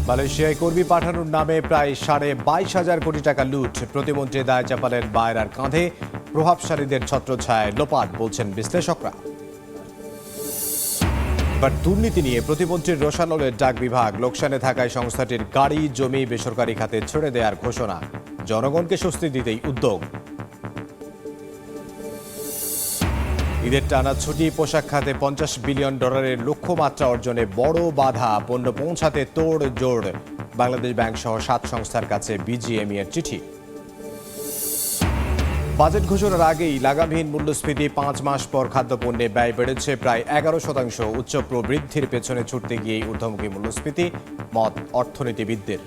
মালয়েশিয়ায় কর্মী পাঠানোর নামে প্রায় 22,500 কোটি টাকা লুট। প্রতিমন্ত্রী দায় চাপালেন বায়রার কাঁধে। প্রভাবশালীদের ছত্রছায়ায় লোপাট বলছেন বিশ্লেষকরা। এবার দুর্নীতি নিয়ে প্রতিমন্ত্রীর রোশানলের ডাক বিভাগ লোকসানে থাকায় সংস্থাটির গাড়ি জমি বেসরকারি খাতে ছেড়ে দেওয়ার ঘোষণা। জনগণকে স্বস্তি দিতেই উদ্যোগ। ঈদের টানা ছুটি পোশাক খাতে $50 বিলিয়ন লক্ষ্যমাত্রা অর্জনে বড় বাধা। পণ্য পৌঁছাতে তোড় জোড়। বাংলাদেশ ব্যাংক সহ 7 সংস্থার কাছে বিজিএমইএ এর চিঠি। বাজেট ঘোষণার আগেই লাগামহীন মূল্যস্ফীতি। 5 মাস পর খাদ্যপণ্যে ব্যয় বেড়েছে প্রায় 11%। উচ্চ প্রবৃদ্ধির পেছনে ছুটতে গিয়েই ঊর্ধ্বমুখী মূল্যস্ফীতি, মত অর্থনীতিবিদদের।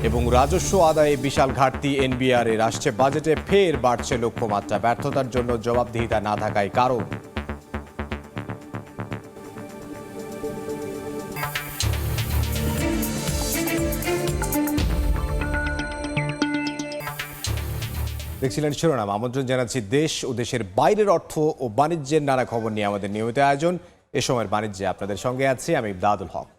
এবং রাজস্ব আদায়ে বিশাল ঘাটতি এনবিআর এর। আসছে বাজেটে ফের বাড়ছে লক্ষ্যমাত্রা। ব্যর্থতার জন্য জবাবদিহিতা না থাকায় কারণ। দেখছিলেন শিরোনাম। আমন্ত্রণ জানাচ্ছি দেশ ও দেশের বাইরের অর্থ ও বাণিজ্যের নানা খবর নিয়ে আমাদের নিয়মিত আয়োজন এ সময়ের বাণিজ্যে আপনাদের সঙ্গে আছি আমি ইমদাদুল হক।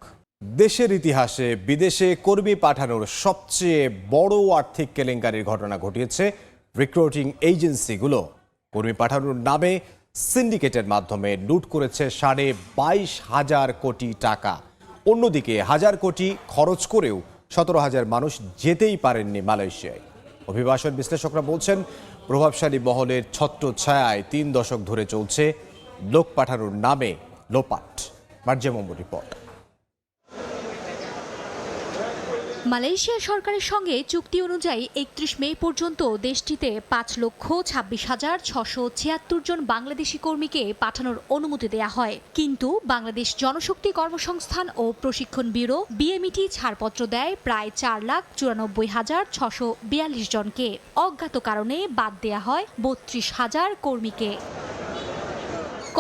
দেশের ইতিহাসে বিদেশে কর্মী পাঠানোর সবচেয়ে বড় আর্থিক কেলেঙ্কারির ঘটনা ঘটিয়েছে রিক্রুটিং এজেন্সিগুলো। কর্মী পাঠানোর নামে সিন্ডিকেটের মাধ্যমে লুট করেছে 22,500 কোটি টাকা। অন্যদিকে 1,000 কোটি খরচ করেও 17,000 মানুষ যেতেই পারেননি মালয়েশিয়ায়। অভিবাসন বিশ্লেষকরা বলছেন প্রভাবশালী মহলের ছত্রছায়ায় 3 দশক ধরে চলছে লোক পাঠানোর নামে লোপাট। মার্জিয়া রিপোর্ট। মালয়েশিয়া সরকারের সঙ্গে চুক্তি অনুযায়ী 31 মে পর্যন্ত দেশটিতে 5,26,676 জন বাংলাদেশি কর্মীকে পাঠানোর অনুমতি দেয়া হয়। কিন্তু বাংলাদেশ জনশক্তি কর্মসংস্থান ও প্রশিক্ষণ ব্যুরো বিএমইটি ছাড়পত্র দেয় প্রায় 4,94,642 জনকে। অজ্ঞাত কারণে বাদ দেয়া হয় 32,000 কর্মীকে।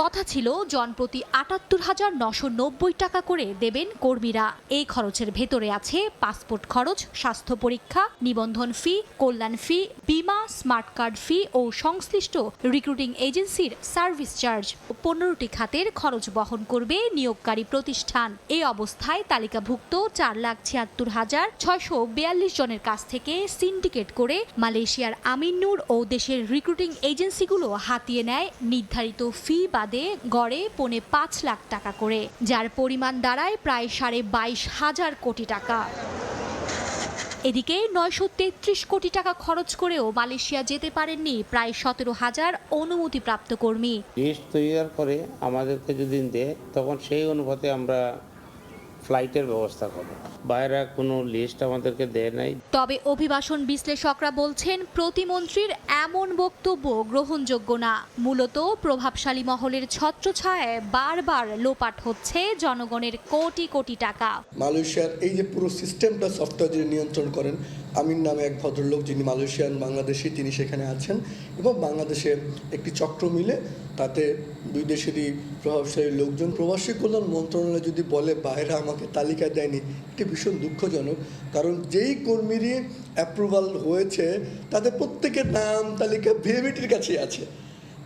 কথা ছিল জনপ্রতি 78,990 টাকা করে দেবেন কর্মীরা। এই খরচের ভেতরে আছে পাসপোর্ট খরচ, স্বাস্থ্য পরীক্ষা, নিবন্ধন ফি, কল্যাণ ফি, বীমা, স্মার্ট কার্ড ফি ও সংশ্লিষ্ট রিক্রুটিং এজেন্সির সার্ভিস চার্জ। 15টি খাতের খরচ বহন করবে নিয়োগকারী প্রতিষ্ঠান। এই অবস্থায় তালিকাভুক্ত 4,76,642 জনের কাছ থেকে সিন্ডিকেট করে মালয়েশিয়ার আমিনুর ও দেশের রিক্রুটিং এজেন্সিগুলো হাতিয়ে নেয় নির্ধারিত ফি বাদে গড়ে 5.5 লাখ টাকা করে, যার পরিমাণ দাঁড়ায় প্রায় 22,500 কোটি টাকা। এদিকে 933 কোটি টাকা খরচ করেও মালয়েশিয়া যেতে পারেননি প্রায় 17,000 অনুমতিপ্রাপ্ত কর্মী। লিস্ট তৈরি করে আমাদেরকে যদি দেয় তখন সেই অনুপাতে আমরা ফ্লাইটের ব্যবস্থা করব। বাইরে কোনো লিস্ট আমাদেরকে দেয় নাই। তবে অভিবাসন বিশ্লেষকরা বলছেন প্রতিমন্ত্রীর এমন বক্তব্য গ্রহণযোগ্য না। মূলত প্রভাবশালী মহলের ছত্রছায়ায় বারবার লোপাট হচ্ছে জনগণের কোটি কোটি টাকা। মালয়েশিয়ার এই যে পুরো সিস্টেমটা সফটওয়্যার যিনি নিয়ন্ত্রণ করেন, আমিন নামে এক ভদ্রলোক, যিনি মালয়েশিয়ান বাংলাদেশি, তিনি সেখানে আছেন এবং বাংলাদেশে একটি চক্র মিলে তাতে দুই দেশেরই প্রভাবশালী লোকজন। প্রবাসী কল্যাণ মন্ত্রণালয় যদি বলে বাইরে আমাকে তালিকা দেয়নি, এটি ভীষণ দুঃখজনক। কারণ যেই কর্মীরই অ্যাপ্রুভাল হয়েছে তাদের প্রত্যেকের নাম তালিকা বিএমইটির কাছেই আছে।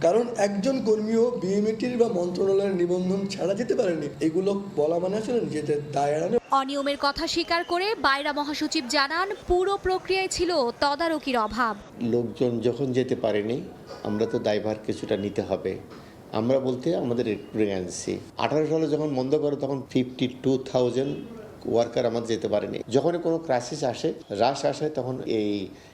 কারণ একজন কর্মীও বিএমইটির বা মন্ত্রণালয়ের নিবন্ধন ছাড়া যেতে পারেনি। এগুলো বলা মানে আসলে নিজেদের দায় এড়ানো। অনিয়মের কথা স্বীকার করে বাইরা মহাসচিব জানান পুরো প্রক্রিয়ায় ছিল তদারকির অভাব। লোকজন যখন যেতে পারেনি আমরা তো দায়ভার কিছুটা নিতে হবে। আমরা বলতে আমাদের রিক্রুটিং এজেন্সি 18 সালে যখন বন্ধ করে তখন 52,000 ওয়ার্কার আমাদের যেতে পারেনি। যখনই কোনো ক্রাইসিস আসে, রাশ আসে, তখন এই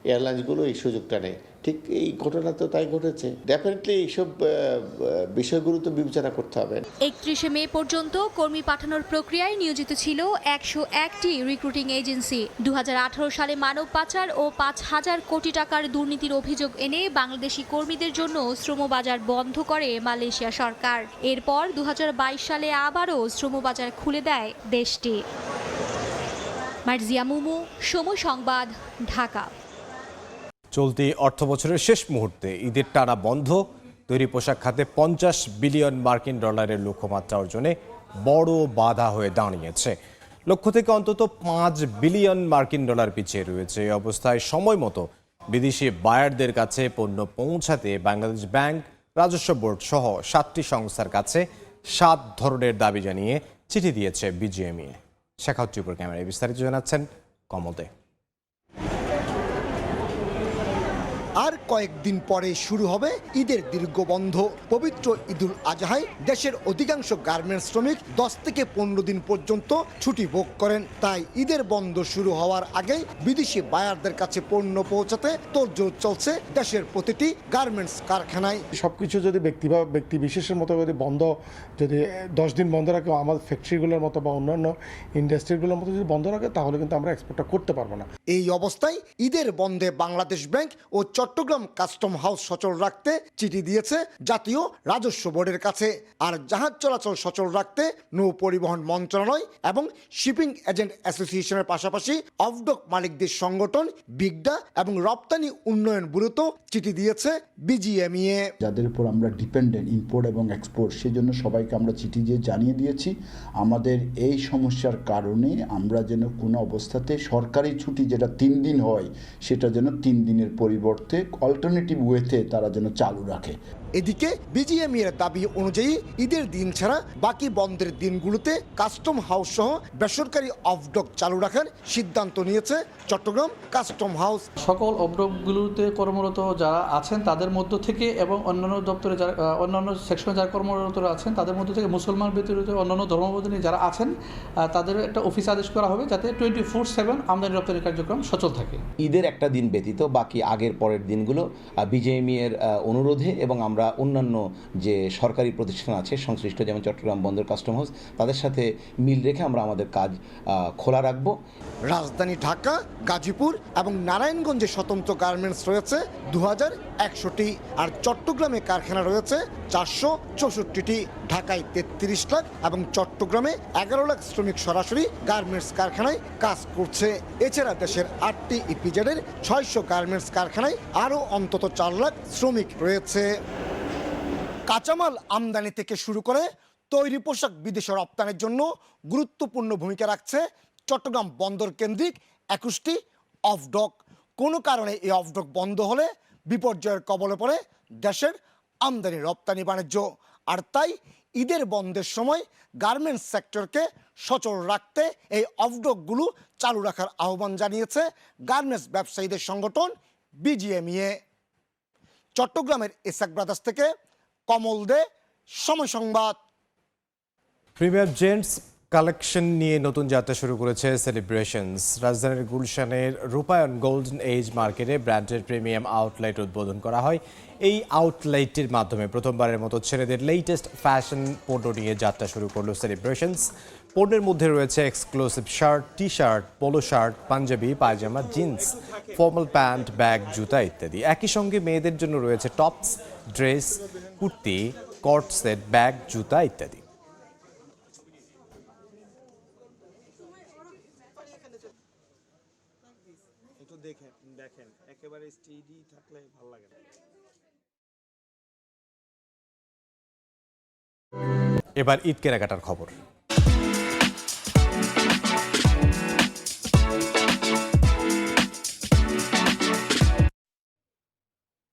এয়ারলাইন্সগুলো এই সুযোগটা নেয়। ঠিক এই ঘটনা তো তাই ঘটেছে। ডেফিনেটলি এইসব বিষয়গুলো তো বিবেচনা করতে হবে। 31 মে পর্যন্ত কর্মী পাঠানোর প্রক্রিয়ায় নিয়োজিত ছিল 101টি রিক্রুটিং এজেন্সি। 2018 সালে মানব পাচার ও 5,000 কোটি টাকার দুর্নীতির অভিযোগ এনে বাংলাদেশি কর্মীদের জন্য শ্রমবাজার বন্ধ করে মালয়েশিয়া সরকার। এরপর 2022 সালে আবারও শ্রমবাজার খুলে দেয় দেশটি। মার্জিয়া, সময় সংবাদ, ঢাকা। চলতি অর্থবছরের শেষ মুহূর্তে ঈদের টানা বন্ধ তৈরি পোশাক খাতে $50 বিলিয়ন লক্ষ্যমাত্রা অর্জনে বড় বাধা হয়ে দাঁড়িয়েছে। লক্ষ্য থেকে অন্তত $5 বিলিয়ন পিছিয়ে রয়েছে। এই অবস্থায় সময় মতো বিদেশি বায়ারদের কাছে পণ্য পৌঁছাতে বাংলাদেশ ব্যাংক, রাজস্ব বোর্ড সহ 7টি সংস্থার কাছে 7 ধরনের দাবি জানিয়ে চিঠি দিয়েছে বিজিএমইএ। শেখাউত্তিপুর ক্যামেরায় বিস্তারিত জানাচ্ছেন কমল দে। আর কয়েকদিন পরে শুরু হবে ঈদের দীর্ঘ বন্ধ। পবিত্র ঈদুল আজহায় দেশের অধিকাংশ গার্মেন্টস শ্রমিক 10 থেকে 15 দিন পর্যন্ত ছুটি ভোগ করেন। তাই ঈদের বন্ধ শুরু হওয়ার আগেই বিদেশি বায়ারদের কাছে পণ্য পৌঁছাতে তোড়জোড় চলছে দেশের প্রতিটি গার্মেন্টস কারখানায়। সবকিছু যদি ব্যক্তি বিশেষের মতো যদি বন্ধ, যদি 10 দিন বন্ধ রাখে আমাদের ফ্যাক্টরিগুলোর মতো বা অন্যান্য ইন্ডাস্ট্রিগুলোর মতো যদি বন্ধ রাখে, তাহলে কিন্তু আমরা এক্সপোর্টটা করতে পারবো না। এই অবস্থায় ঈদের বন্ধে বাংলাদেশ ব্যাংক ও চট্টগ্রাম কাস্টম হাউস সচল রাখতে চিঠি দিয়েছে জাতীয় রাজস্ব বোর্ডের কাছে। আর জাহাজ চলাচল সচল রাখতে নৌ পরিবহন মন্ত্রণালয় এবং শিপিং এজেন্ট অ্যাসোসিয়েশনের পাশাপাশি অফডক মালিকদের সংগঠন বিগডা এবং রপ্তানি উন্নয়ন ব্যুরোতে চিঠি দিয়েছে বিজিএমইএ। যাদের উপর আমরা ডিপেন্ডেন্ট ইম্পোর্ট এবং এক্সপোর্ট, সেজন্য সবাইকে আমরা চিঠি দিয়ে জানিয়ে দিয়েছি আমাদের এই সমস্যার কারণে আমরা যেন কোনো অবস্থাতে সরকারি ছুটি যেটা 3 দিন হয় সেটা যেন 3 দিনের পরিবর্তে অল্টারনেটিভ ওয়েতে তারা যেন চালু রাখে। এদিকে বিজিএমইএর দাবি অনুযায়ী ঈদের দিন ছাড়া বাকি বন্ধের দিনগুলোতে কাস্টম হাউস সহ বেসরকারি অফডক চালু রাখার সিদ্ধান্ত নিয়েছে চট্টগ্রাম কাস্টম হাউস। সকল অফডকগুলোতে কর্মরত যারা আছেন তাদের মধ্য থেকে এবং অন্যান্য দপ্তরে যারা অন্যান্য সেকশনে যারা কর্মরত আছেন তাদের মধ্য থেকে মুসলমান ব্যতীত অন্যান্য ধর্মাবলম্বী যারা আছেন তাদের একটা অফিস আদেশ করা হবে যাতে 24/7 আমদানি রপ্তানি কার্যক্রম সচল থাকে। ঈদের একটা দিন ব্যতীত বাকি আগের পরের দিনগুলো বিজেএমইএর অনুরোধে এবং আমরা অন্যান্য যে সরকারি প্রতিষ্ঠান আছে সংশ্লিষ্ট, যেমন চট্টগ্রাম বন্দর কাস্টম হাউস, তাদের সাথে মিল রেখে আমরা আমাদের কাজ খোলা রাখব। রাজধানী ঢাকা, গাজীপুর এবং নারায়ণগঞ্জে স্বতন্ত্র গার্মেন্টস রয়েছে 2100টি, আর চট্টগ্রামে কারখানা রয়েছে 464টি। ঢাকায় 33 লাখ এবং চট্টগ্রামে 11 লাখ শ্রমিক সরাসরি গার্মেন্টস কারখানায় কাজ করছে। এছাড়া দেশের 8টি ইপিজেডের 600 গার্মেন্টস কারখানায় আরও অন্তত 4 লাখ শ্রমিক রয়েছে। কাঁচামাল আমদানি থেকে শুরু করে তৈরি পোশাক বিদেশে রপ্তানির জন্য গুরুত্বপূর্ণ ভূমিকা রাখছে চট্টগ্রাম বন্দর কেন্দ্রিক 21টি অফডক। কোনো কারণে এই অফডক বন্ধ হলে বিপর্যয়ের কবলে পড়ে দেশের আমদানি রপ্তানি বাণিজ্য। আর তাই ঈদের বন্ধের সময় গার্মেন্টস সেক্টরকে সচল রাখতে এই অফডকগুলো চালু রাখার আহ্বান জানিয়েছে গার্মেন্টস ব্যবসায়ীদের সংগঠন বিজিএমইএ। চট্টগ্রামের ইসাক ব্রাদার্স থেকে কমল দে, সময় সংবাদ। প্রিমিয়ার জেন্টস কালেকশন নিয়ে নতুন যাত্রা শুরু করেছে সেলিব্রেশনস। রাজধানীর গুলশানের রূপায়ণ গোল্ডেন এজ মার্কেটে ব্র্যান্ডের প্রিমিয়াম আউটলেট উদ্বোধন করা হয়। এই আউটলেটটির মাধ্যমে প্রথমবারের মতো ছেলেদের লেটেস্ট ফ্যাশন পণ্য নিয়ে যাত্রা শুরু করলো সেলিব্রেশনস। পণ্যের মধ্যে রয়েছে exclusive shirt, T shirt, polo shirt, panjabi, পায়জামা, জিন্স, ফর্মাল প্যান্ট, ব্যাগ, জুতা ইত্যাদি। একই সঙ্গে মেয়েদের জন্য রয়েছে টপস, ড্রেস, কুর্তি, কট সেট, ব্যাগ, জুতা ইত্যাদি। দেখেন একেবারে স্টেডি থাকলে ভালো লাগে। এবার ঈদ কেনাকাটার খবর।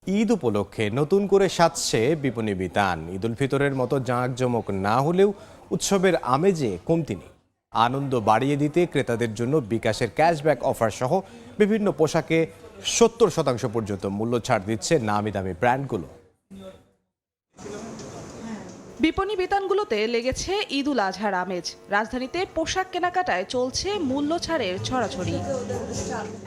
ঈদ উপলক্ষে নতুন করে সাজছে বিপণী বিতান। ঈদ উল ফিতরের মতো জাঁকজমক না হলেও উৎসবের আমেজে কমতি নেই। আনন্দ বাড়িয়ে দিতে ক্রেতাদের জন্য বিকাশের ক্যাশব্যাক অফার সহ বিভিন্ন পোশাকে 70% পর্যন্ত মূল্য ছাড় দিচ্ছে নামি দামি ব্র্যান্ডগুলো। বিপণী বিতানগুলোতে লেগেছে ঈদ উল আজহার আমেজ। রাজধানীতে পোশাক কেনাকাটায় চলছে মূল্য ছাড়ের ছড়াছড়ি।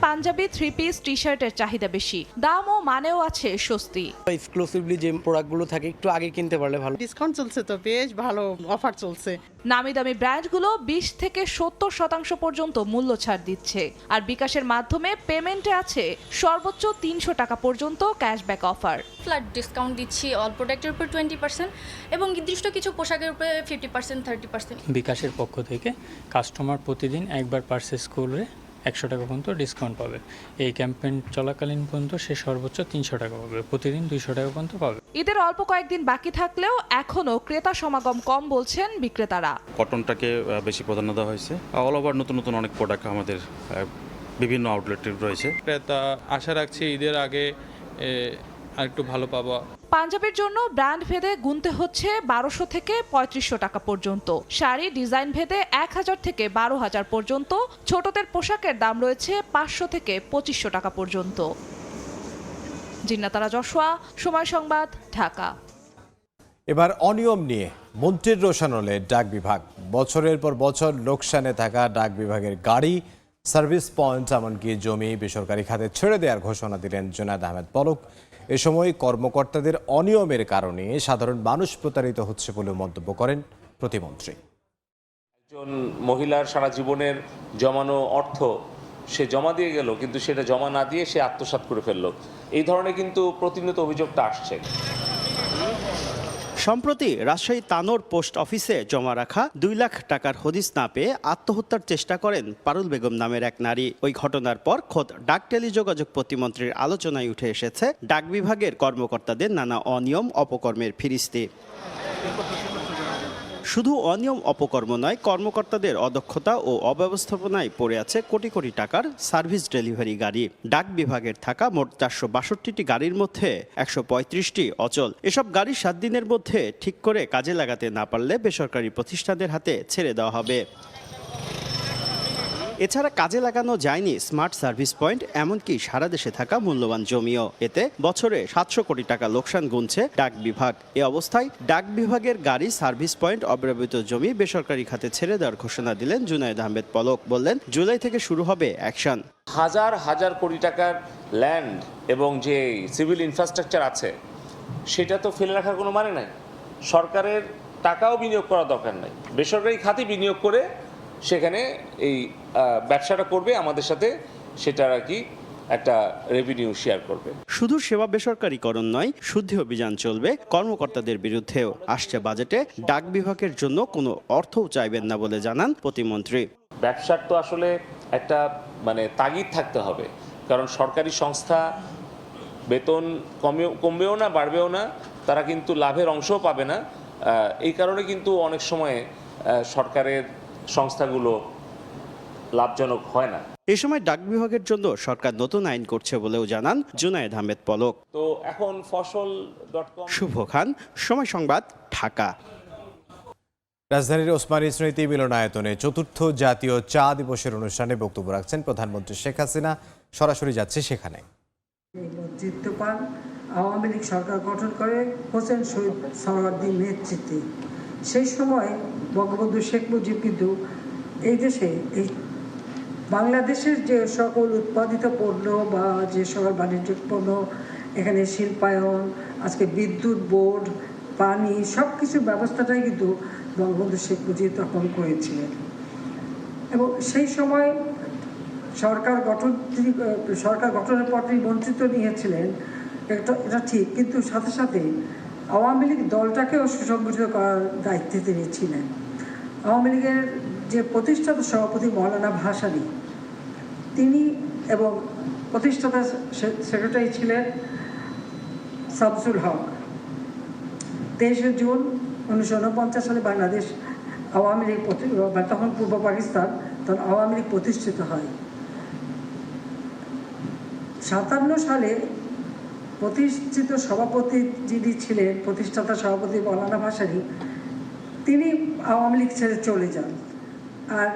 পাঞ্জাবি, 3 পিস, টি শার্টের চাহিদা বেশি, দাম ও মানেও আছে স্বস্তি। এক্সক্লুসিভলি যে প্রোডাক্টগুলো থাকে একটু আগে কিনতে পারলে ভালো। ডিসকাউন্ট চলছে তো, বেশ ভালো অফার চলছে। নামি দামি ব্র্যান্ডগুলো 20 থেকে 70% পর্যন্ত মূল্য ছাড় দিচ্ছে। আর বিকাশের মাধ্যমে পেমেন্টে আছে সর্বোচ্চ 300 টাকা পর্যন্ত ক্যাশব্যাক অফার। ফ্ল্যাট ডিসকাউন্ট দিচ্ছি অল প্রোডাক্টের উপর 20% এবং নির্দিষ্ট কিছু পোশাকের উপরে 50%, 30%। বিকাশের পক্ষ থেকে কাস্টমার প্রতিদিন একবার পারচেস করলে 100 টাকা পর্যন্ত ডিসকাউন্ট পাবে। এই ক্যাম্পেইন চলাকালীন পর্যন্ত সে সর্বোচ্চ 300 টাকা পাবে, প্রতিদিন 200 টাকা পর্যন্ত পাবে। ঈদের অল্প কয়েকদিন বাকি থাকলেও এখনও ক্রেতা সমাগম কম বলছেন বিক্রেতারা। কটনটাকে বেশি প্রাধান্য দেওয়া হয়েছে। অল ওভার নতুন নতুন অনেক প্রোডাক্ট আমাদের বিভিন্ন আউটলেট রয়েছে। ক্রেতা আশা রাখছি ঈদের আগে আর একটু ভালো পাবো। পাঞ্জাবির জন্য ব্র্যান্ড ভেদে গুনতে হচ্ছে 1200 থেকে 3500 টাকা পর্যন্ত। শাড়ি ডিজাইন ভেদে 1000 থেকে 12000 পর্যন্ত। ছোটদের পোশাকের দাম রয়েছে 500 থেকে 2500 টাকা পর্যন্ত। জিন্নাতারা যশোয়া, সময় সংবাদ, ঢাকা। এবার অনিয়ম নিয়ে মন্ত্রীর রোশানলে ডাক বিভাগ। বছরের পর বছর লোকসানে থাকা ডাক বিভাগের গাড়ি, সার্ভিস পয়েন্ট এমনকি জমি বেসরকারি খাতে ছেড়ে দেওয়ার ঘোষণা দিলেন জুনায়েদ আহমেদ পলক। এ সময় কর্মকর্তাদের অনিয়মের কারণে সাধারণ মানুষ প্রতারিত হচ্ছে বলে মন্তব্য করেন প্রতিমন্ত্রী। একজন মহিলার সারা জীবনের জমানো অর্থ সে জমা দিয়ে গেল, কিন্তু সেটা জমা না দিয়ে সে আত্মসাৎ করে ফেলল। এই ধরনের কিন্তু প্রতিনিয়ত অভিযোগটা আসছে। সম্প্রতি রাজশাহী তানোর পোস্ট অফিসে জমা রাখা 2 লাখ টাকার হদিস না পেয়ে আত্মহত্যার চেষ্টা করেন পারুল বেগম নামের এক নারী। ওই ঘটনার পর খোদ ডাক টেলিযোগাযোগ প্রতিমন্ত্রীর আলোচনায় উঠে এসেছে ডাক বিভাগের কর্মকর্তাদের নানা অনিয়ম অপকর্মের ফিরিস্তি। শুধু অনিয়ম অপকর্ম নয়, কর্মকর্তাদের অদক্ষতা ও অব্যবস্থাপনায় পড়ে আছে কোটি কোটি টাকার সার্ভিস ডেলিভারি গাড়ি। ডাক বিভাগের থাকা মোট 462টি গাড়ির মধ্যে 135টি অচল। এসব গাড়ি 7 দিনের মধ্যে ঠিক করে কাজে লাগাতে না পারলে বেসরকারি প্রতিষ্ঠানের হাতে ছেড়ে দেওয়া হবে। এছাড়া কাজে লাগানো যায়নি স্মার্ট সার্ভিস পয়েন্ট, এমনকি সারা দেশে থাকা মূল্যবান জমিও। এতে বছরে 700 কোটি টাকা লোকসান গুনছে ডাক বিভাগ। এ অবস্থায় ডাক বিভাগের গাড়ি, সার্ভিস পয়েন্ট, অব্যবহৃত জমি বেসরকারি খাতে ছেড়ে দেওয়ার ঘোষণা দিলেন জুনায়েদ আহমেদ পলক। বললেন, জুলাই থেকে শুরু হবে অ্যাকশন। হাজার হাজার কোটি টাকার ল্যান্ড এবং যে সিভিল ইনফ্রাস্ট্রাকচার আছে সেটা তো ফেলে রাখার কোনো মানে নাই। সরকারের টাকাও বিনিয়োগ করার দরকার নাই, বেসরকারি খাতে বিনিয়োগ করে সেখানে এই ব্যবসাটা করবে আমাদের সাথে, সেটা আর কি একটা রেভিনিউ শেয়ার করবে। শুধু সেবা বেসরকারীকরণ নয়, শুদ্ধি অভিযান চলবে কর্মকর্তাদের বিরুদ্ধেও। আসছে বাজেটে ডাক বিভাগের জন্য কোনো অর্থও চাইবেন না বলে জানান প্রতিমন্ত্রী। ব্যবসার তো আসলে একটা তাগিদ থাকতে হবে, কারণ সরকারি সংস্থা বেতন কমবেও না বাড়বেও না, তারা কিন্তু লাভের অংশও পাবে না। এই কারণে কিন্তু অনেক সময় সরকারের সংস্থাগুলো লাভজনক হয় না। এ সময় ডাক বিভাগের জন্য সরকার নতুন আইন করছে বলেও জানান জুনায়েদ আহমেদ পলক। তো এখন ফসল.com। শুভ খান, সময় সংবাদ, ঢাকা। রাজধানীর ওসমানী স্মৃতি মিলনায়তনে 4র্থ জাতীয় চা দিবসের অনুষ্ঠানে বক্তব্য রাখছেন প্রধানমন্ত্রী শেখ হাসিনা। সরাসরি যাচ্ছে সেখানে। নেতৃত্ব পান আওয়ামী লীগ সরকার গঠন করে হোসেন শহীদ সোহরাওয়ার্দীর নেতৃত্বে। সেই সময় বঙ্গবন্ধু শেখ মুজিব কিন্তু এই দেশে এই বাংলাদেশের যে সকল উৎপাদিত পণ্য বা যে সকল বাণিজ্যিক পণ্য, এখানে শিল্পায়ন, আজকে বিদ্যুৎ বোর্ড, পানি, সব কিছুর ব্যবস্থাটাই কিন্তু বঙ্গবন্ধু শেখ মুজিব তখন করেছিলেন। এবং সেই সময় সরকার গঠনের পর তিনি মন্ত্রিত্ব নিয়েছিলেন, এটা ঠিক, কিন্তু সাথে সাথে আওয়ামী লীগ দলটাকেও সুসংগঠিত করার দায়িত্বে তিনি ছিলেন। আওয়ামী লীগের যে প্রতিষ্ঠাতা সভাপতি মৌলানা ভাসানী, তিনি এবং প্রতিষ্ঠাতা সেক্রেটারি ছিলেন শামসুল হক। 23শে জুন 1949 সালে বাংলাদেশ আওয়ামী লীগ, তখন পূর্ব পাকিস্তান, তখন আওয়ামী লীগ প্রতিষ্ঠিত হয়। 57 সালে প্রতিষ্ঠিত সভাপতি যিনি ছিলেন, প্রতিষ্ঠাতা সভাপতি মৌলানা ভাসানী, তিনি আওয়ামী লীগ ছেড়ে চলে যান। আর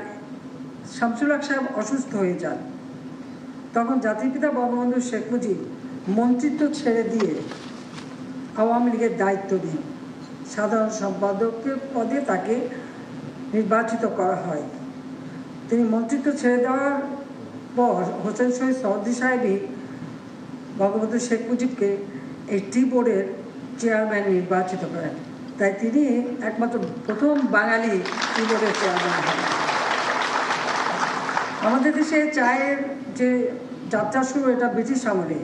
শামসুল হক সাহেব অসুস্থ হয়ে যান। তখন জাতির পিতা বঙ্গবন্ধু শেখ মুজিব মন্ত্রিত্ব ছেড়ে দিয়ে আওয়ামী লীগের দায়িত্ব নেন। সাধারণ সম্পাদকের পদে তাকে নির্বাচিত করা হয়। তিনি মন্ত্রিত্ব ছেড়ে দেওয়ার পর হোসেন শহীদ সোহরাওয়ার্দী সাহেবই বঙ্গবন্ধু শেখ মুজিবকে এই টি বোর্ডের চেয়ারম্যান নির্বাচিত করেন। তাই তিনি একমাত্র প্রথম বাঙালি টি বোর্ডের চেয়ারম্যান হন। আমাদের দেশে চায়ের যে যাত্রা শুরু, এটা ব্রিটিশ আমলে।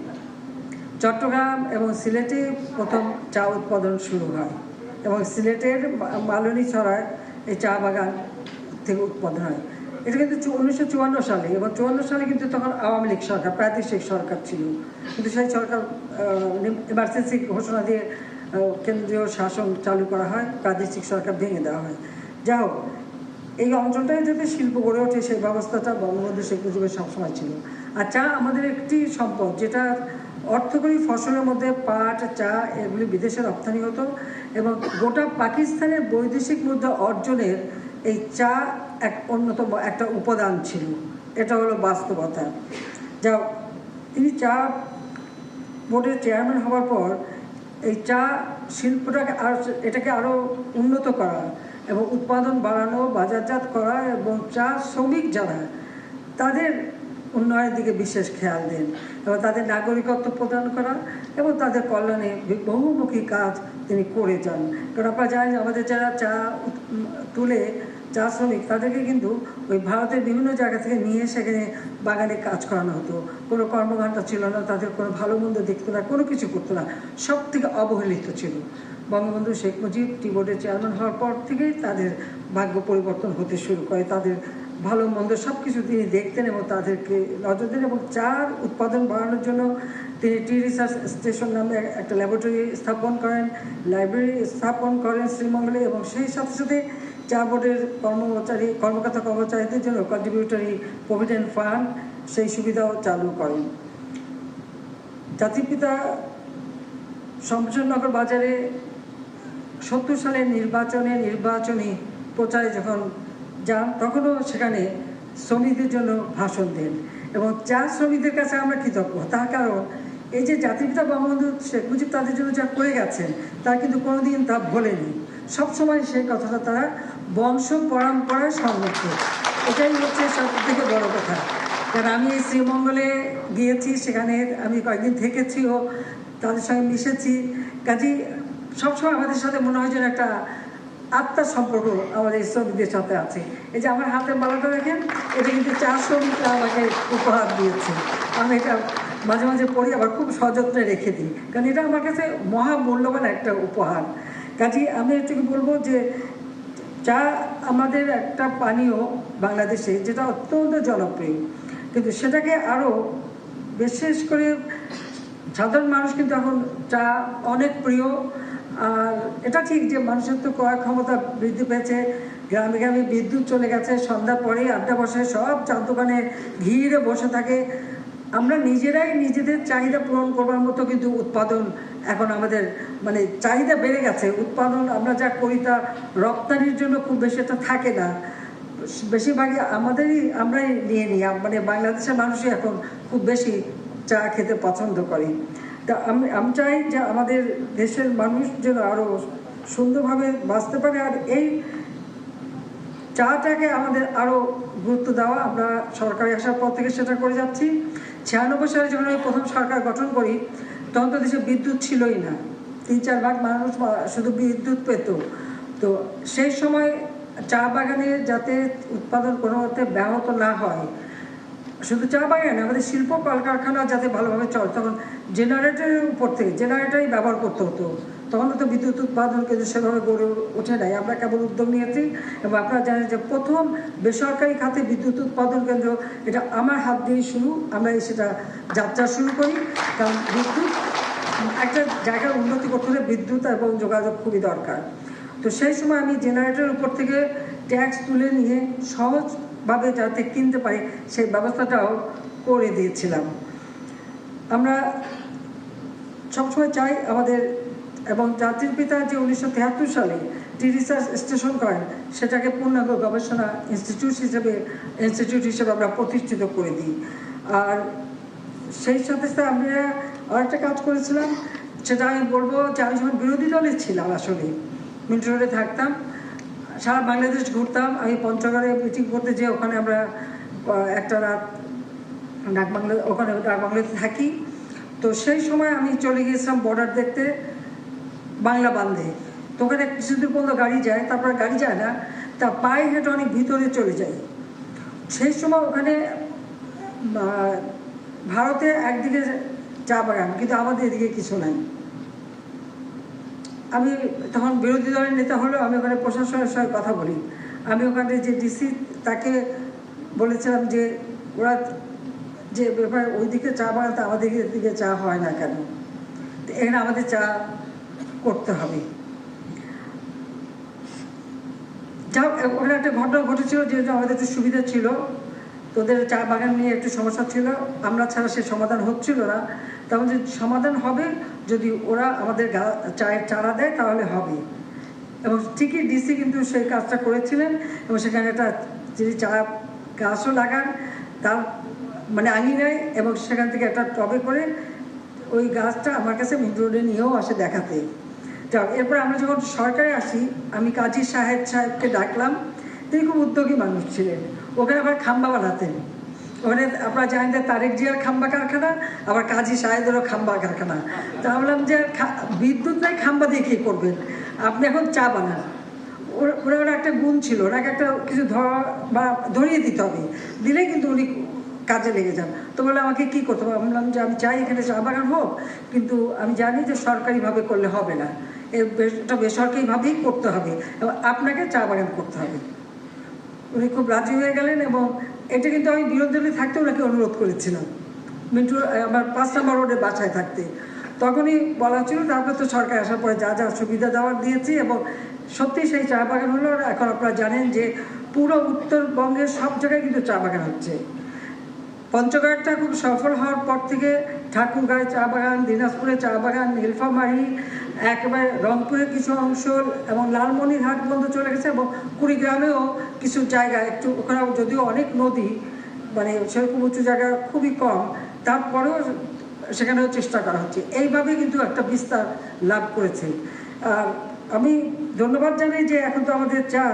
চট্টগ্রাম এবং সিলেটে প্রথম চা উৎপাদন শুরু হয় এবং সিলেটের মালনী ছড়ায় এই চা বাগান থেকে উৎপাদন হয়। এটা কিন্তু 1954 সালে, এবং 54 সালে কিন্তু তখন আওয়ামী লীগ সরকার, প্রাদেশিক সরকার ছিল, কিন্তু সেই সরকার ইমার্জেন্সি ঘোষণা দিয়ে কেন্দ্রীয় শাসন চালু করা হয়, প্রাদেশিক সরকার ভেঙে দেওয়া হয়। যাই হোক, এই অঞ্চলটায় যাতে শিল্প গড়ে ওঠে সেই ব্যবস্থাটা বঙ্গবন্ধু শেখ মুজিবের সবসময় ছিল। আর চা আমাদের একটি সম্পদ, যেটা অর্থকরী ফসলের মধ্যে পাট, চা এগুলি বিদেশে রপ্তানি হতো এবং গোটা পাকিস্তানের বৈদেশিক মুদ্রা অর্জনের এই চা এক অন্যতম একটা উপাদান ছিল। এটা হলো বাস্তবতা। যা তিনি চা বোর্ডের চেয়ারম্যান হওয়ার পর এই চা শিল্পটাকে এটাকে আরও উন্নত করা এবং উৎপাদন বাড়ানো, বাজারজাত করা এবং চা শ্রমিক যারা তাদের উন্নয়নের দিকে বিশেষ খেয়াল দেন এবং তাদের নাগরিকত্ব প্রদান করা এবং তাদের কল্যাণে বহুমুখী কাজ তিনি করে যান। কারণ আপনারা জানেন আমাদের যারা চা তুলে চা শ্রমিক তাদেরকে কিন্তু ওই ভারতের বিভিন্ন জায়গা থেকে নিয়ে সেখানে বাগানে কাজ করানো হতো। কোনো কর্মঘণ্টা ছিল না, তাদের কোনো ভালো মন্দ দেখতো না, কোনো কিছু করতো না, সব থেকে অবহেলিত ছিল। বঙ্গবন্ধু শেখ মুজিব টি বোর্ডের চেয়ারম্যান হওয়ার পর থেকেই তাদের ভাগ্য পরিবর্তন হতে শুরু করে। তাদের ভালো মন্দ সব কিছু তিনি দেখতেন এবং তাদেরকে নজর দেন এবং চার উৎপাদন বাড়ানোর জন্য তিনি টি রিসার্চ স্টেশন নামে একটা ল্যাবরেটরি স্থাপন করেন, লাইব্রেরি স্থাপন করেন শ্রীমঙ্গলে এবং সেই সাথে সাথে চা বোর্ডের কর্মচারীদের জন্য কন্ট্রিবিউটরি প্রভিডেন্ট ফান্ড সেই সুবিধাও চালু করেন। জাতির পিতা শমশেরনগর বাজারে 70 সালের নির্বাচনী প্রচারে যখন যান তখনও সেখানে শ্রমিকদের জন্য ভাষণ দেন এবং চা শ্রমিকদের কাছে আমরা কৃতজ্ঞ। তার কারণ এই যে জাতির পিতা বঙ্গবন্ধু শেখ মুজিব তাদের জন্য যা করে গেছেন তারা কিন্তু কোনোদিন তা ভোলেনি। সবসময় সেই কথাটা তারা বংশ পরম্পরায় সংরক্ষিত, এটাই হচ্ছে সব থেকে বড় কথা। কারণ আমি এই শ্রীমঙ্গলে গিয়েছি, সেখানে আমি কয়েকদিন থেকেছিও, তাদের সঙ্গে মিশেছি, কাজেই সবসময় আমাদের সাথে মনে হয় যেন একটা আত্মার সম্পর্ক আমাদের শ্রমিকদের সাথে আছে। এই যে আমার হাতের মালাটা দেখেন, এটা কিন্তু চা শ্রমিকরা আমাকে উপহার দিয়েছে। আমি এটা মাঝে মাঝে পড়ি, আবার খুব সযত্নে রেখে দিই, কারণ এটা আমার কাছে মহামূল্যবান একটা উপহার। কাজেই আমি এটুকু বলবো যে চা আমাদের একটা পানীয় বাংলাদেশে যেটা অত্যন্ত জনপ্রিয়, কিন্তু সেটাকে আরও বিশেষ করে সাধারণ মানুষ কিন্তু এখন চা অনেক প্রিয়। আর এটা ঠিক যে মানুষের তো ক্রয় ক্ষমতা বৃদ্ধি পেয়েছে, গ্রামে গ্রামে বিদ্যুৎ চলে গেছে, সন্ধ্যার পরেই আড্ডা বসে, সব চার দোকানে ঘিরে বসে থাকে। আমরা নিজেরাই নিজেদের চাহিদা পূরণ করবার মতো কিন্তু উৎপাদন এখন আমাদের মানে চাহিদা বেড়ে গেছে। উৎপাদন আমরা যা করি তা রপ্তানির জন্য খুব বেশি একটা থাকে না, বেশিরভাগই আমরাই নিয়ে নিই। মানে বাংলাদেশের মানুষই এখন খুব বেশি চা খেতে পছন্দ করে। তা আমি চাই যে আমাদের দেশের মানুষ যেন আরও সুন্দরভাবে বাঁচতে পারে, আর এই চাটাকে আমাদের আরও গুরুত্ব দেওয়া। আমরা সরকারি আসার পর থেকে সেটা করে যাচ্ছি। 96 সালে যখন আমি প্রথম সরকার গঠন করি তখন তো দেশে বিদ্যুৎ ছিলই না, 3-4 ভাগ মানুষ শুধু বিদ্যুৎ পেত। তো সেই সময় চা বাগানে যাতে উৎপাদন কোনো মতে ব্যাহত না হয়, শুধু চা বাগানে আমাদের শিল্প কলকারখানা যাতে ভালোভাবে চলে, তখন জেনারেটরের উপর থেকে জেনারেটরই ব্যবহার করতে হতো। তখন তো বিদ্যুৎ উৎপাদন কিন্তু সেভাবে গড়ে ওঠে নাই, আমরা কেবল উদ্যোগ নিয়েছি। এবং আপনারা জানেন যে প্রথম বেসরকারি খাতে বিদ্যুৎ উৎপাদন কেন্দ্র এটা আমার হাত দিয়েই শুরু, আমরা সেটা যাত্রা শুরু করি। কারণ বিদ্যুৎ একটা জায়গার উন্নতি করতে হলে বিদ্যুৎ এবং যোগাযোগ খুবই দরকার। তো সেই সময় আমি জেনারেটরের উপর থেকে ট্যাক্স তুলে নিয়ে সহজভাবে যাতে কিনতে পারি সেই ব্যবস্থাটাও করে দিয়েছিলাম। আমরা সবসময় চাই আমাদের, এবং জাতির পিতা যে 1973 সালে টি রিসার্চ স্টেশন করেন সেটাকে পূর্ণাঙ্গ গবেষণা ইনস্টিটিউট হিসেবে আমরা প্রতিষ্ঠিত করে দিই। আর সেই সাথে সাথে আমরা আরেকটা কাজ করেছিলাম, সেটা আমি বলবো যে আমি যখন বিরোধী দলে ছিলাম, আসলে মিন্টু রোডে থাকতাম, সারা বাংলাদেশ ঘুরতাম। আমি পঞ্চগড়ে মিটিং করতে যেয়ে ওখানে আমরা একটা রাত ডাকবাংলাতে থাকি। তো সেই সময় আমি চলে গিয়েছিলাম বর্ডার দেখতে বাংলা বান্ধে। তো ওখানে কিছুদূর পর্যন্ত গাড়ি যায়, তারপর গাড়ি যায় না, তা পায়ে হেঁটে অনেক ভিতরে চলে যায়। সেই সময় ওখানে ভারতে একদিকে চা বাগান, কিন্তু আমাদের এদিকে কিছু নাই। আমি তখন বিরোধী দলের নেতা হলেও আমি ওখানে প্রশাসনের সঙ্গে কথা বলি। আমি ওখানে যে ডিসি তাকে বলেছিলাম যে ওরা যে ব্যাপারে ওইদিকে চা বাগান, তা আমাদের দিকে চা হয় না কেন, এখানে আমাদের চা করতে হবে। যা ওখানে একটা ঘটনা ঘটেছিল, যেহেতু আমাদের একটু সুবিধা ছিল, তোদের চা বাগান নিয়ে একটু সমস্যা ছিল, আমরা ছাড়া সে সমাধান হচ্ছিল না। তেমন যে সমাধান হবে যদি ওরা আমাদের চায়ের চারা দেয় তাহলে হবে। এবং ঠিকই ডিসি কিন্তু সেই কাজটা করেছিলেন এবং সেখানে একটা যিনি চা গাছও লাগান তার মানে আঙিনায়, এবং সেখান থেকে একটা টবে করে ওই গাছটা আমার কাছে মিন্ট রোডে নিয়েও আসে দেখাতে। এরপর আমরা যখন সরকারে আসি, আমি কাজী সাহেবকে ডাকলাম। তিনি খুব উদ্যোগী মানুষ ছিলেন, ওখানে আবার খাম্বা বানাতেন। ওখানে আপনারা জানেন যে তারেক জিয়ার খাম্বা কারখানা, আবার কাজী সাহেদেরও খাম্বা কারখানা। তা বললাম যে বিদ্যুৎ নাই, খাম্বা দিয়ে কী করবেন, আপনি এখন চা বানান। ওনার একটা গুণ ছিল, ওনাকে একটা কিছু ধরিয়ে দিতে হবে, দিলেই কিন্তু উনি কাজে লেগে যান। তো বলে আমাকে কী করতে হবে? বললাম যে আমি চাই এখানে চা বাগান হোক, কিন্তু আমি জানি যে সরকারিভাবে করলে হবে না, এটা বেসরকারিভাবেই করতে হবে এবং আপনাকে চা বাগান করতে হবে। উনি খুব রাজি হয়ে গেলেন এবং এটা কিন্তু আমি বিরোধী দলে থাকতে ওনাকে অনুরোধ করেছিলাম, মিন্টু আমার 5 নম্বর রোডে বাসায় থাকতে। তখনই বলা ছিল, তারপরে তো সরকার আসার পরে যা যা সুবিধা দেওয়ার দিয়েছি এবং সত্যি সেই চা বাগান হলো। এখন আপনারা জানেন যে পুরো উত্তরবঙ্গের সব জায়গায় কিন্তু চা বাগান হচ্ছে। পঞ্চগড়টা খুব সফল হওয়ার পর থেকে ঠাকুরগাঁয়ে চা বাগান, দিনাজপুরে চা বাগান, নীলফামারী, একেবারে রংপুরের কিছু অংশ এবং লালমনিরহাট পর্যন্ত চলে গেছে এবং কুড়িগ্রামেও কিছু জায়গা একটু, ওখানে যদিও অনেক নদী, মানে সেরকম উঁচু জায়গা খুবই কম, তারপরেও সেখানেও চেষ্টা করা হচ্ছে। এইভাবে কিন্তু একটা বিস্তার লাভ করেছে। আর আমি ধন্যবাদ জানাই যে এখন তো আমাদের চা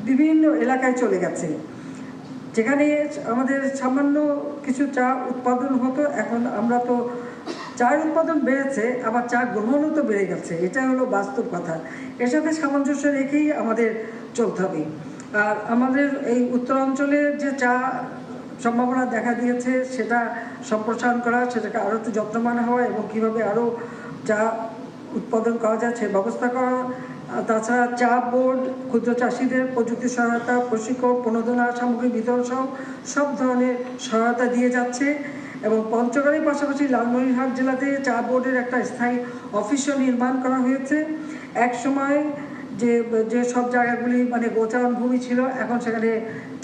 বিভিন্ন এলাকায় চলে গেছে। যেখানে আমাদের সামান্য কিছু চা উৎপাদন হতো, এখন আমরা তো চায়ের উৎপাদন বেড়েছে, আবার চা গ্রহণও তো বেড়ে গেছে। এটা হলো বাস্তব কথা। এর সাথে সামঞ্জস্য রেখেই আমাদের চলতে হবে। আর আমাদের এই উত্তরাঞ্চলে যে চা সম্ভাবনা দেখা দিয়েছে সেটা সম্প্রসারণ করা, সেটাকে আরও একটু যত্নবান হওয়া এবং কীভাবে আরও চা উৎপাদন করা যায় সে ব্যবস্থা করা। তাছাড়া চা বোর্ড, ক্ষুদ্র চাষিদের প্রযুক্তি সহায়তা, প্রশিক্ষণ, প্রণোদনা সামগ্রী বিতরণ সহ সব ধরনের সহায়তা দিয়ে যাচ্ছে। এবং পঞ্চগড়ের পাশাপাশি লালমনিরহাট জেলাতে চা বোর্ডের একটা স্থায়ী অফিসও নির্মাণ করা হয়েছে। এক সময় যে সব জায়গাগুলি মানে গোচারণ ভূমি ছিল, এখন সেখানে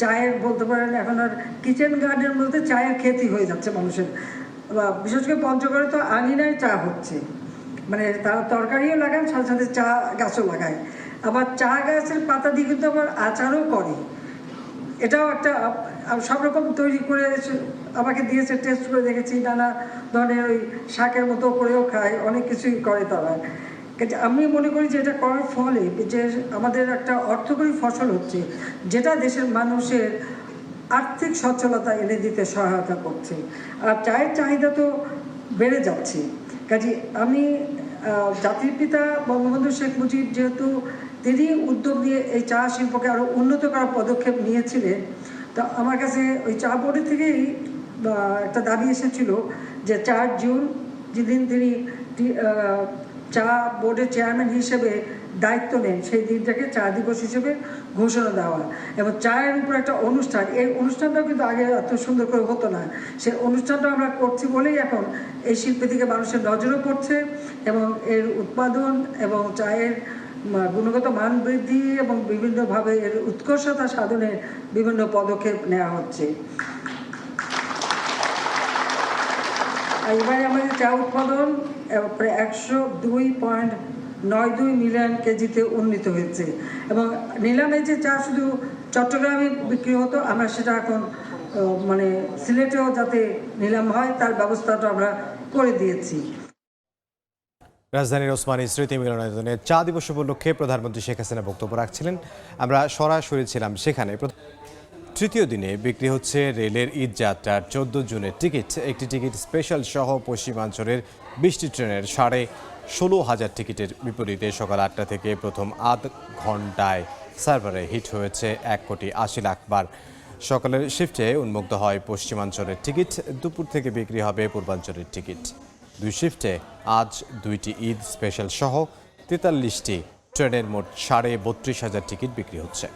চায়ের বলতে পারেন এখন আর কিচেন গার্ডেন বলতে চায়ের খেতি হয়ে যাচ্ছে মানুষের। বিশেষ করে পঞ্চগড়ে তো আঙিনায় চা হচ্ছে, মানে তারা তরকারিও লাগান, সাথে সাথে চা গাছও লাগায়। আবার চা গাছের পাতা দিয়ে কিন্তু আবার আচারও করে। এটাও একটা সব রকম তৈরি করে আমাকে দিয়েছে, টেস্ট করে দেখেছি, নানা ধরনের ওই শাকের মতো করেও খায়, অনেক কিছুই করে তারা। আমি মনে করি যে এটা করার ফলে যে আমাদের একটা অর্থকরী ফসল হচ্ছে, যেটা দেশের মানুষের আর্থিক সচ্ছলতা এনে দিতে সহায়তা করছে। আর চায়ের চাহিদা তো বেড়ে যাচ্ছে। কাজে আমি জাতির পিতা বঙ্গবন্ধু শেখ মুজিব যেহেতু তিনি উদ্যোগ নিয়ে এই চা শিল্পকে আরও উন্নত করার পদক্ষেপ নিয়েছিলেন, তো আমার কাছে ওই চা বোর্ডের থেকেই একটা দাবি এসেছিল যে 4 জুন যেদিন তিনি চা বোর্ডের চেয়ারম্যান হিসেবে দায়িত্ব নেন, সেই দিনটাকে চা দিবস হিসেবে ঘোষণা দেওয়া এবং চায়ের উপর একটা অনুষ্ঠান। এই অনুষ্ঠানটাও কিন্তু আগে এত সুন্দর করে হতো না। সেই অনুষ্ঠানটা আমরা করছি বলেই এখন এই শিল্পের দিকে মানুষের নজরও পড়ছে এবং এর উৎপাদন এবং চায়ের গুণগত মান বৃদ্ধি এবং বিভিন্নভাবে এর উৎকর্ষতা সাধনের বিভিন্ন পদক্ষেপ নেওয়া হচ্ছে। এবারে আমাদের চা উৎপাদন প্রায় 102.92 মিলিয়ন কেজিতে উন্নীত হয়েছে এবং নিলামে যে চা শুধু চট্টগ্রামে বিক্রি হতো, আমরা সেটা এখন মানে সিলেটেও যাতে নিলাম হয় তার ব্যবস্থাটা আমরা করে দিয়েছি। রাজধানীর ওসমানী স্মৃতি মিলনায়তনে চা দিবস উপলক্ষে প্রধানমন্ত্রী শেখ হাসিনা বক্তব্য রাখছিলেন। আমরা সরাসরি ছিলাম সেখানে। তৃতীয় দিনে বিক্রি হচ্ছে রেলের ঈদ যাত্রার 14 জুনের টিকিট। একটি টিকিট স্পেশাল সহ পশ্চিমাঞ্চলের 20টি ট্রেনের 16,500 টিকিটের বিপরীতে সকাল 8টা থেকে প্রথম আধ ঘন্টায় সার্ভারে হিট হয়েছে 1,80,00,000 বার। সকালের শিফটে উন্মুক্ত হয় পশ্চিমাঞ্চলের টিকিট, দুপুর থেকে বিক্রি হবে পূর্বাঞ্চলের টিকিট। 2 শিফটে আজ 2টি ঈদ স্পেশাল সহ 43টি ট্রেনের মোট 32,500 টিকিট বিক্রি হচ্ছে।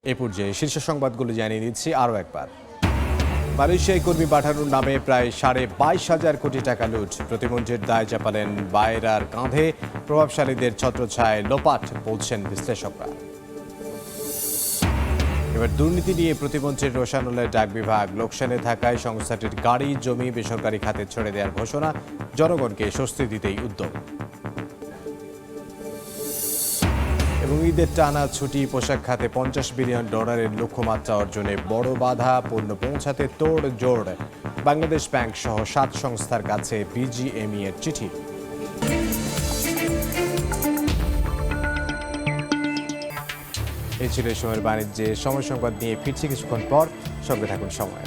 এ পর্যায়ে শীর্ষ সংবাদগুলো জানিয়ে দিচ্ছি আরও একবার। মালয়েশিয়ায় কর্মী পাঠানোর নামে প্রায় 22,500 কোটি টাকা লুট। প্রতিমন্ত্রীর দায় চাপালেন বায়রার কাঁধে। প্রভাবশালীদের ছত্রছায়ায় লোপাট বলছেন বিশ্লেষকরা। এবার দুর্নীতি নিয়ে প্রতিমন্ত্রীর রোশানুলের ডাক বিভাগ লোকসানে থাকায় সংস্থাটির গাড়ি জমি বেসরকারি খাতে ছেড়ে দেওয়ার ঘোষণা। জনগণকে স্বস্তি দিতেই উদ্যোগ। এবং ঈদের টানা ছুটি পোশাক খাতে $50 বিলিয়ন লক্ষ্যমাত্রা অর্জনে বড় বাধা। পণ্য পৌঁছাতে তোড়জোড় বাংলাদেশ ব্যাংক সহ 7 সংস্থার কাছে বিজিএমই এর চিঠি। এই ছিল সময়ের বাণিজ্যে। সময় সংবাদ নিয়ে ফিরছি কিছুক্ষণ পর, সঙ্গে থাকুন সময়।